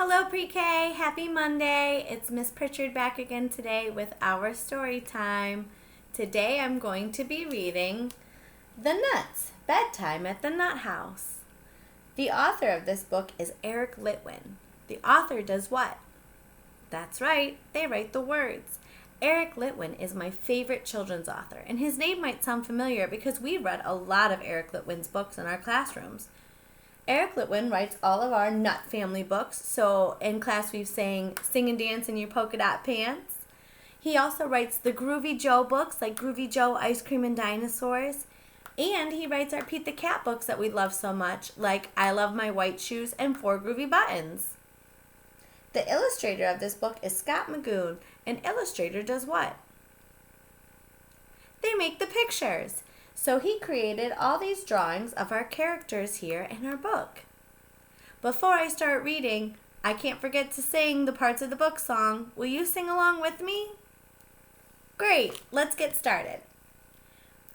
Hello Pre-K, happy Monday. It's Miss Pritchard back again today with our story time. Today I'm going to be reading The Nuts, Bedtime at the Nut House. The author of this book is Eric Litwin. The author does what? That's right, they write the words. Eric Litwin is my favorite children's author, and his name might sound familiar because we read a lot of Eric Litwin's books in our classrooms. Eric Litwin writes all of our Nut family books, so in class we've sang Sing and Dance in Your Polka Dot Pants. He also writes the Groovy Joe books like Groovy Joe, Ice Cream and Dinosaurs. And he writes our Pete the Cat books that we love so much, like I Love My White Shoes and 4 Groovy Buttons. The illustrator of this book is Scott Magoon. An illustrator does what? They make the pictures. So he created all these drawings of our characters here in our book. Before I start reading, I can't forget to sing the parts of the book song. Will you sing along with me? Great, let's get started.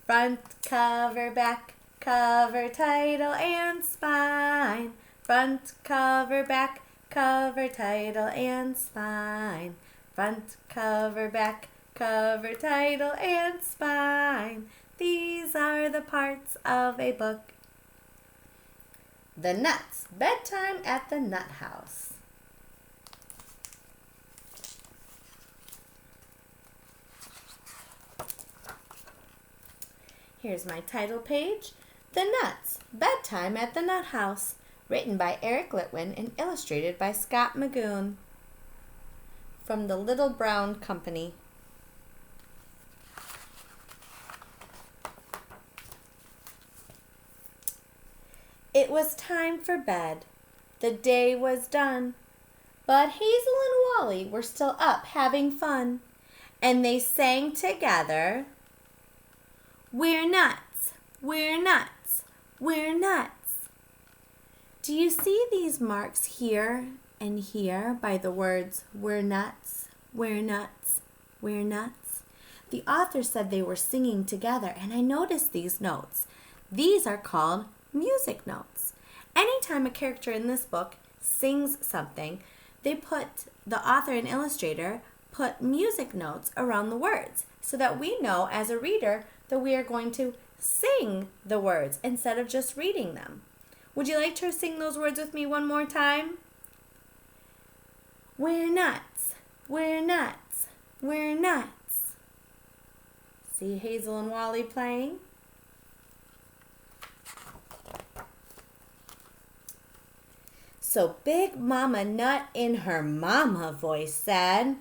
Front cover, back cover, title and spine. Front cover, back cover, title and spine. Front cover, back cover, title and spine. These are the parts of a book. The Nuts, Bedtime at the Nut House. Here's my title page. The Nuts, Bedtime at the Nut House. Written by Eric Litwin and illustrated by Scott Magoon. From the Little Brown Company. It was time for bed. The day was done. But Hazel and Wally were still up having fun. And they sang together, "We're nuts, we're nuts, we're nuts." Do you see these marks here and here by the words, "We're nuts, we're nuts, we're nuts"? The author said they were singing together, and I noticed these notes. These are called music notes. Anytime a character in this book sings something, the author and illustrator put music notes around the words so that we know as a reader that we are going to sing the words instead of just reading them. Would you like to sing those words with me one more time? We're nuts, we're nuts, we're nuts. See Hazel and Wally playing? So Big Mama Nut in her mama voice said,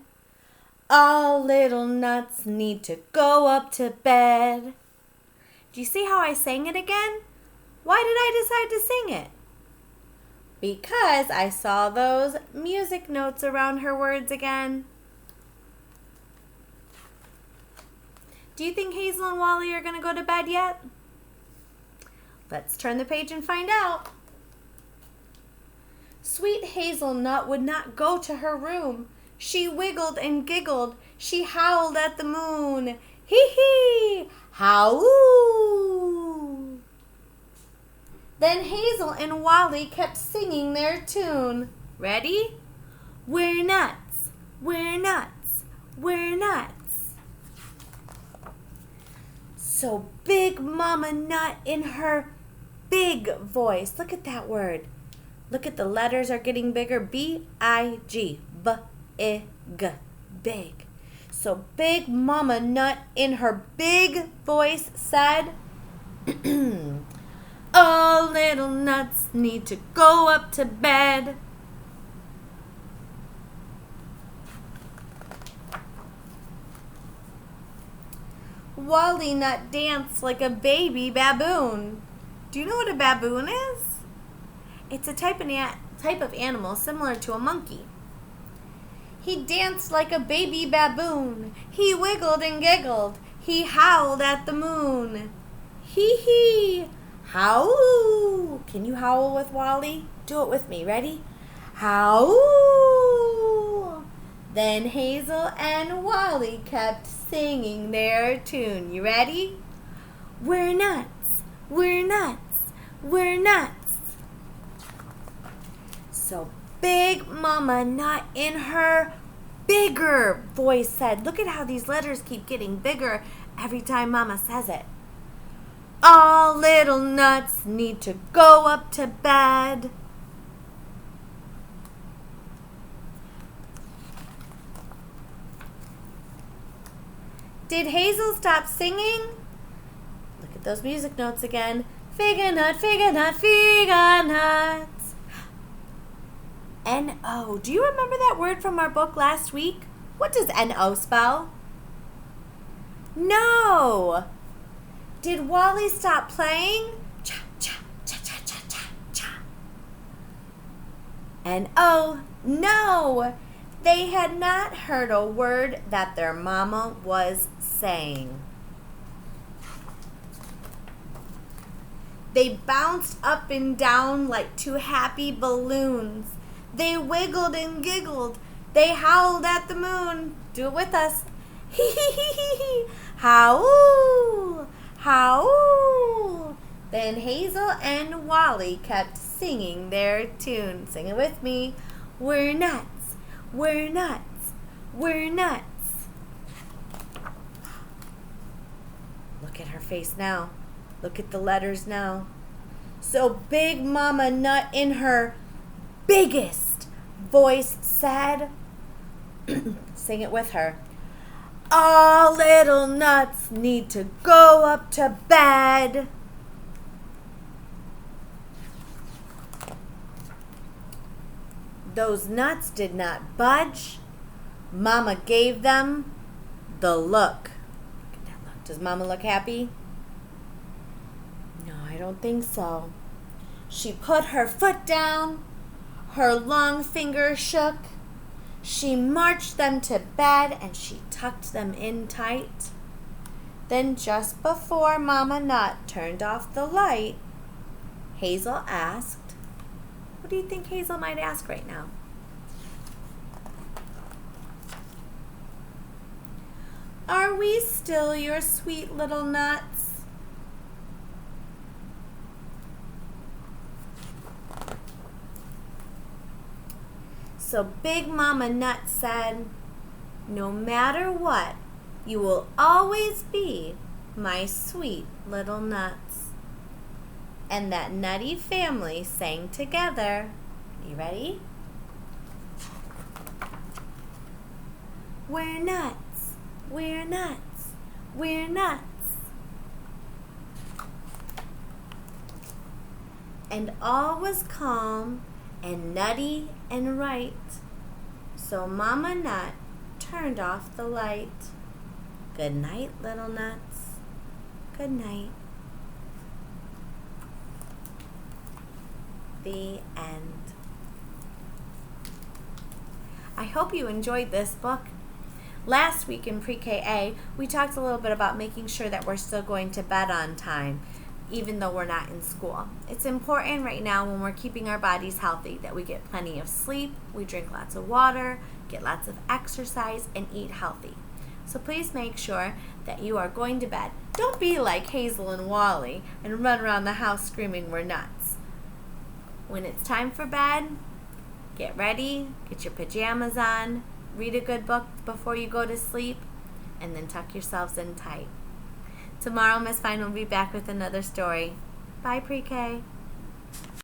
"All little nuts need to go up to bed." Do you see how I sang it again? Why did I decide to sing it? Because I saw those music notes around her words again. Do you think Hazel and Wally are going to go to bed yet? Let's turn the page and find out. Sweet Hazelnut would not go to her room. She wiggled and giggled. She howled at the moon. Hee hee! How-oo! Then Hazel and Wally kept singing their tune. Ready? We're nuts, we're nuts, we're nuts. So Big Mama Nut in her big voice. Look at that word. Look at the letters are getting bigger. B-I-G. B-I-G. Big. So Big Mama Nut in her big voice said, "All little nuts need to go up to bed." Wally Nut danced like a baby baboon. Do you know what a baboon is? It's a type of animal similar to a monkey. He danced like a baby baboon. He wiggled and giggled. He howled at the moon. Hee hee! Howl! Can you howl with Wally? Do it with me. Ready? Howl! Then Hazel and Wally kept singing their tune. You ready? We're nuts, we're nuts, we're nuts. So Big Mama Nut in her bigger voice said, look at how these letters keep getting bigger every time Mama says it. All little nuts need to go up to bed. Did Hazel stop singing? Look at those music notes again. Fig a nut, fig a nut, fig a nut. N-O. Do you remember that word from our book last week? What does N-O spell? No. Did Wally stop playing? Cha, cha, cha, cha, cha, cha, cha. N-O. No. They had not heard a word that their mama was saying. They bounced up and down like two happy balloons. They wiggled and giggled. They howled at the moon. Do it with us. Hee hee hee hee hee. Howl, howl. Then Hazel and Wally kept singing their tune. Sing it with me. We're nuts. We're nuts. We're nuts. Look at her face now. Look at the letters now. So Big Mama Nut in her biggest voice said, sing it with her, all little nuts need to go up to bed. Those nuts did not budge. Mama gave them the look. Look at that look. Does Mama look happy? No, I don't think so. She put her foot down. Her long fingers shook. She marched them to bed and she tucked them in tight. Then just before Mama Nut turned off the light, Hazel asked, what do you think Hazel might ask right now? Are we still your sweet little nuts? So Big Mama Nut said, no matter what, you will always be my sweet little nuts. And that nutty family sang together. You ready? We're nuts. We're nuts. We're nuts. And all was calm and nutty and right. So Mama Nut turned off the light. Good night, little nuts. Good night. The end. I hope you enjoyed this book. Last week in Pre-KA, we talked a little bit about making sure that we're still going to bed on time, even though we're not in school. It's important right now when we're keeping our bodies healthy that we get plenty of sleep, we drink lots of water, get lots of exercise, and eat healthy. So please make sure that you are going to bed. Don't be like Hazel and Wally and run around the house screaming we're nuts. When it's time for bed, get ready, get your pajamas on, read a good book before you go to sleep, and then tuck yourselves in tight. Tomorrow, Miss Fine will be back with another story. Bye, Pre-K.